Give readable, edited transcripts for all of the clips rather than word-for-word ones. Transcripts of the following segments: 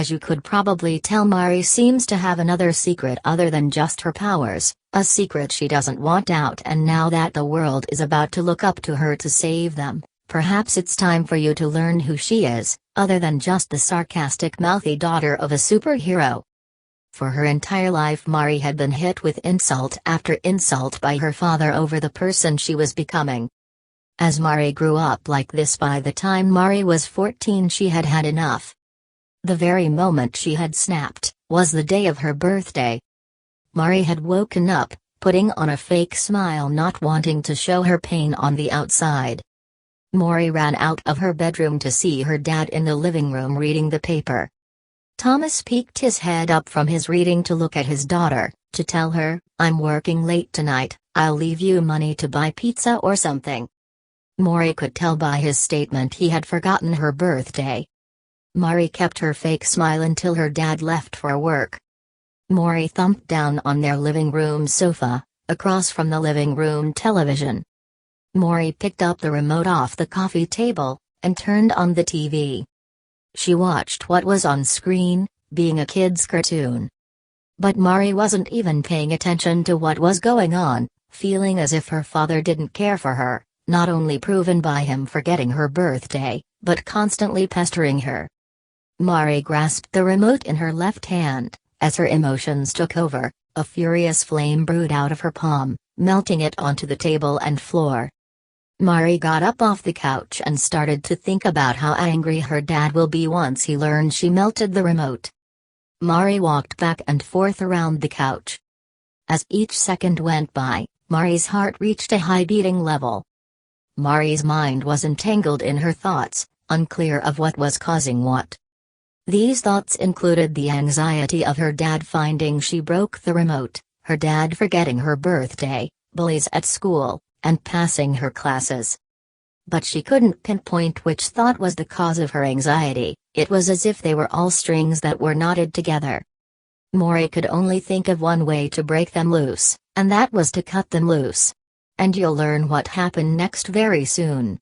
As you could probably tell, Mari seems to have another secret other than just her powers, a secret she doesn't want out, and now that the world is about to look up to her to save them, perhaps it's time for you to learn who she is, other than just the sarcastic mouthy daughter of a superhero. For her entire life Mari had been hit with insult after insult by her father over the person she was becoming. As Mari grew up like this, by the time Mari was 14 she had had enough. The very moment she had snapped was the day of her birthday. Mari had woken up, putting on a fake smile, not wanting to show her pain on the outside. Mari ran out of her bedroom to see her dad in the living room reading the paper. Thomas peeked his head up from his reading to look at his daughter, to tell her, "I'm working late tonight, I'll leave you money to buy pizza or something." Mari could tell by his statement he had forgotten her birthday. Mari kept her fake smile until her dad left for work. Mari thumped down on their living room sofa, across from the living room television. Mari picked up the remote off the coffee table, and turned on the TV. She watched what was on screen, being a kid's cartoon. But Mari wasn't even paying attention to what was going on, feeling as if her father didn't care for her, not only proven by him forgetting her birthday, but constantly pestering her. Mari grasped the remote in her left hand. As her emotions took over, a furious flame brewed out of her palm, melting it onto the table and floor. Mari got up off the couch and started to think about how angry her dad will be once he learns she melted the remote. Mari walked back and forth around the couch. As each second went by, Mari's heart reached a high beating level. Mari's mind was entangled in her thoughts, unclear of what was causing what. These thoughts included the anxiety of her dad finding she broke the remote, her dad forgetting her birthday, bullies at school, and passing her classes. But she couldn't pinpoint which thought was the cause of her anxiety. It was as if they were all strings that were knotted together. Mari could only think of one way to break them loose, and that was to cut them loose. And you'll learn what happened next very soon.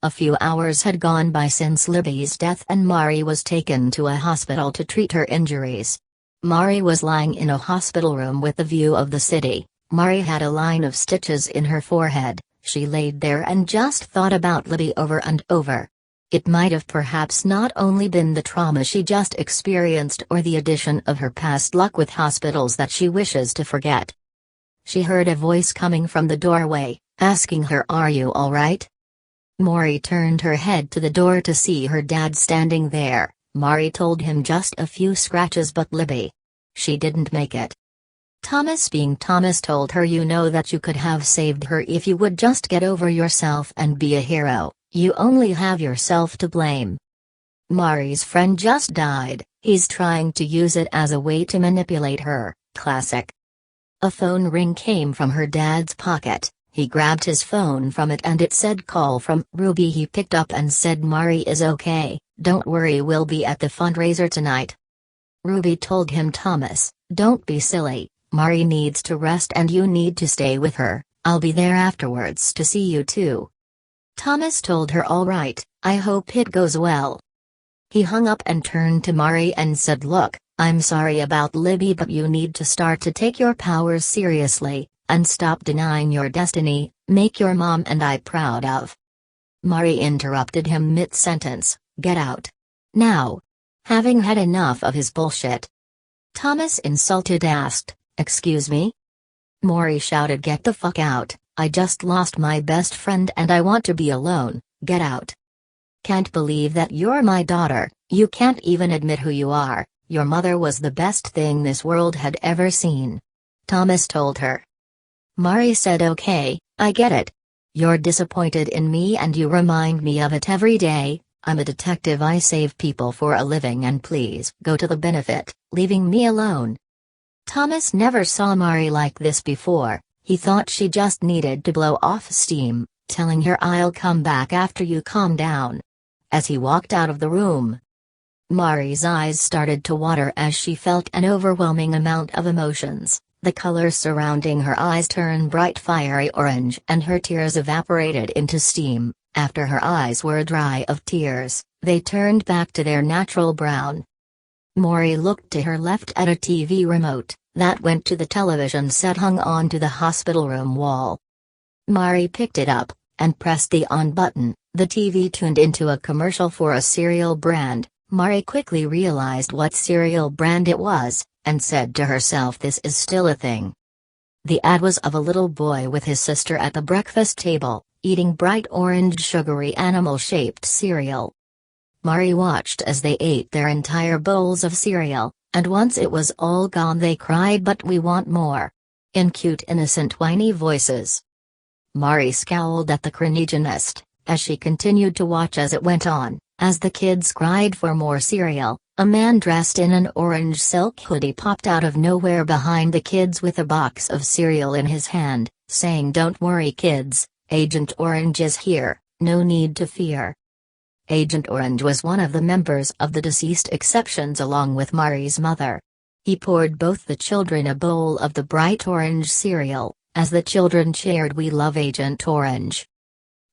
A few hours had gone by since Libby's death and Mari was taken to a hospital to treat her injuries. Mari was lying in a hospital room with a view of the city. Mari had a line of stitches in her forehead. She laid there and just thought about Libby over and over. It might have perhaps not only been the trauma she just experienced or the addition of her past luck with hospitals that she wishes to forget. She heard a voice coming from the doorway, asking her, "Are you all right?" Mari turned her head to the door to see her dad standing there. Mari told him just a few scratches, but Libby. She didn't make it. Thomas, being Thomas, told her, "You know that you could have saved her if you would just get over yourself and be a hero. You only have yourself to blame. Mari's friend just died, he's trying to use it as a way to manipulate her." Classic. A phone ring came from her dad's pocket. He grabbed his phone from it and it said call from Ruby. He picked up and said, "Mari is okay, don't worry, we'll be at the fundraiser tonight." Ruby told him, "Thomas, don't be silly, Mari needs to rest and you need to stay with her, I'll be there afterwards to see you too." Thomas told her, "All right, I hope it goes well." He hung up and turned to Mari and said, "Look, I'm sorry about Libby, but you need to start to take your powers seriously, and stop denying your destiny, make your mom and I proud of." Mari interrupted him mid-sentence, "Get out. Now." Having had enough of his bullshit. Thomas, insulted, asked, "Excuse me?" Mari shouted, "Get the fuck out, I just lost my best friend and I want to be alone, get out. Can't believe that you're my daughter, you can't even admit who you are, your mother was the best thing this world had ever seen." Thomas told her. Mari said, "Okay, I get it. You're disappointed in me and you remind me of it every day. I'm a detective, I save people for a living, and please go to the benefit, leaving me alone." Thomas never saw Mari like this before. He thought she just needed to blow off steam, telling her, "I'll come back after you calm down." As he walked out of the room, Mari's eyes started to water as she felt an overwhelming amount of emotions. The colors surrounding her eyes turned bright fiery orange and her tears evaporated into steam. After her eyes were dry of tears, they turned back to their natural brown. Maury looked to her left at a TV remote that went to the television set hung onto the hospital room wall. Maury picked it up and pressed the on button. The TV tuned into a commercial for a cereal brand. Maury quickly realized what cereal brand it was, and said to herself, this is still a thing. The ad was of a little boy with his sister at the breakfast table, eating bright orange sugary animal-shaped cereal. Maury watched as they ate their entire bowls of cereal, and once it was all gone they cried, "But we want more," in cute innocent whiny voices. Maury scowled at the cringeonist as she continued to watch as it went on. As the kids cried for more cereal, a man dressed in an orange silk hoodie popped out of nowhere behind the kids with a box of cereal in his hand, saying, "Don't worry kids, Agent Orange is here, no need to fear." Agent Orange was one of the members of the deceased exceptions along with Maury's mother. He poured both the children a bowl of the bright orange cereal, as the children cheered, "We love Agent Orange."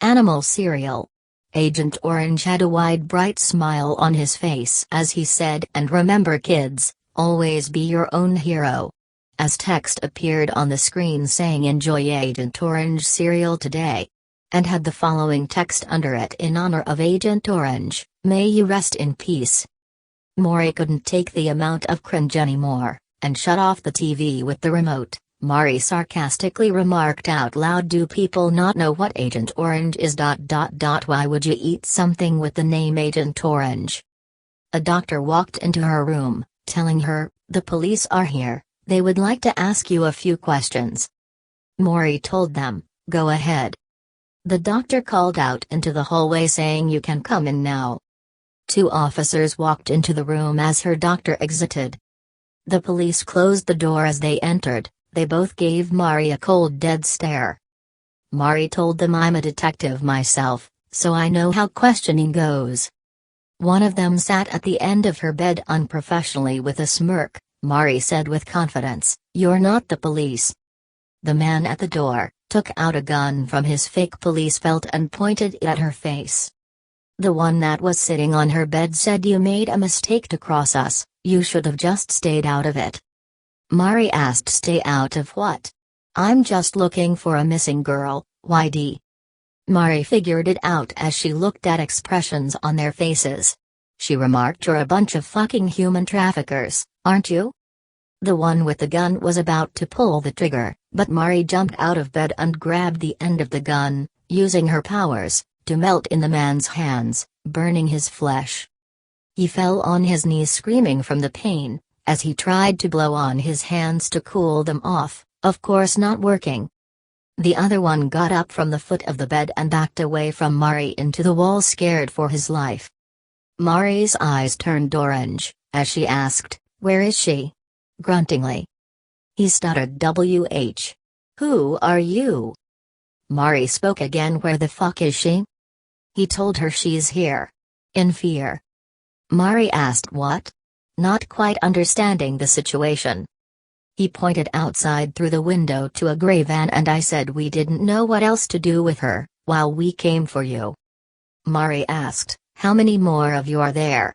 Animal cereal. Agent Orange had a wide bright smile on his face as he said, "And remember kids, always be your own hero." As text appeared on the screen saying, "Enjoy Agent Orange cereal today," and had the following text under it: "In honor of Agent Orange, may you rest in peace." Maury couldn't take the amount of cringe anymore, and shut off the TV with the remote. Maury sarcastically remarked out loud, "Do people not know what Agent Orange is? Why would you eat something with the name Agent Orange?" A doctor walked into her room, telling her, "The police are here, they would like to ask you a few questions." Maury told them, "Go ahead." The doctor called out into the hallway saying, "You can come in now." Two officers walked into the room as her doctor exited. The police closed the door as they entered. They both gave Maury a cold dead stare. Maury told them, "I'm a detective myself, so I know how questioning goes." One of them sat at the end of her bed unprofessionally with a smirk. Maury said with confidence, "You're not the police." The man at the door took out a gun from his fake police belt and pointed it at her face. The one that was sitting on her bed said, "You made a mistake to cross us, you should have just stayed out of it." Maury asked, "Stay out of what?" "I'm just looking for a missing girl, YD." Maury figured it out as she looked at expressions on their faces. She remarked, "You're a bunch of fucking human traffickers, aren't you?" The one with the gun was about to pull the trigger, but Maury jumped out of bed and grabbed the end of the gun, using her powers to melt in the man's hands, burning his flesh. He fell on his knees screaming from the pain, as he tried to blow on his hands to cool them off, of course not working. The other one got up from the foot of the bed and backed away from Maury into the wall, scared for his life. Maury's eyes turned orange, as she asked, "Where is she?" gruntingly. He stuttered, "WH. Who are you?" Maury spoke again, "Where the fuck is she?" He told her, "She's here." In fear. Maury asked, "What?" Not quite understanding the situation. He pointed outside through the window to a gray van, "And I said we didn't know what else to do with her, while we came for you." Maury asked, "How many more of you are there?"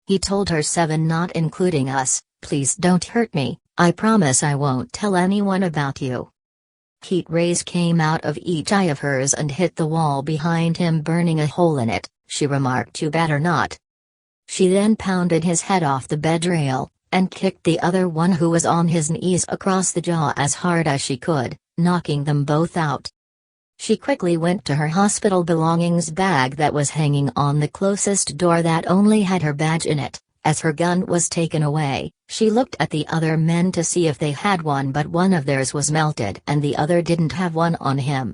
He told her, 7 not including us. "Please don't hurt me, I promise I won't tell anyone about you." Heat rays came out of each eye of hers and hit the wall behind him, burning a hole in it. She remarked, "You better not." She then pounded his head off the bed rail, and kicked the other one who was on his knees across the jaw as hard as she could, knocking them both out. She quickly went to her hospital belongings bag that was hanging on the closest door that only had her badge in it. As her gun was taken away, she looked at the other men to see if they had one, but one of theirs was melted and the other didn't have one on him.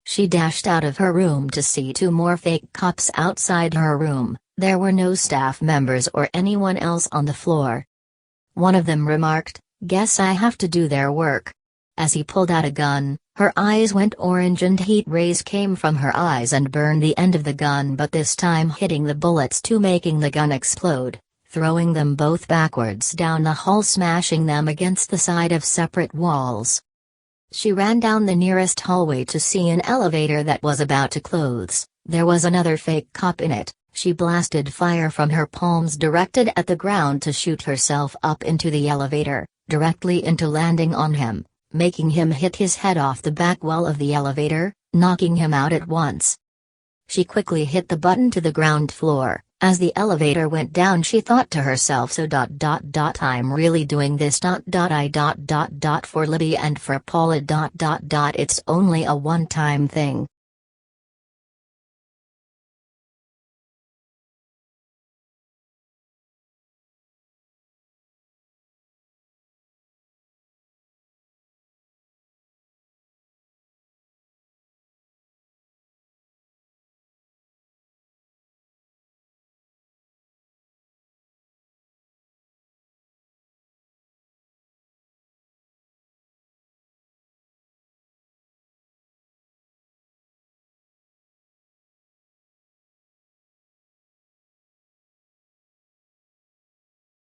She dashed out of her room to see 2 more fake cops outside her room. There were no staff members or anyone else on the floor. One of them remarked, "Guess I have to do their work." As he pulled out a gun, her eyes went orange and heat rays came from her eyes and burned the end of the gun, but this time hitting the bullets too, making the gun explode, throwing them both backwards down the hall, smashing them against the side of separate walls. She ran down the nearest hallway to see an elevator that was about to close. There was another fake cop in it. She blasted fire from her palms directed at the ground to shoot herself up into the elevator, directly into landing on him, making him hit his head off the back wall of the elevator, knocking him out at once. She quickly hit the button to the ground floor. As the elevator went down, she thought to herself, I'm really doing this for Libby and for Paula. It's only a one-time thing.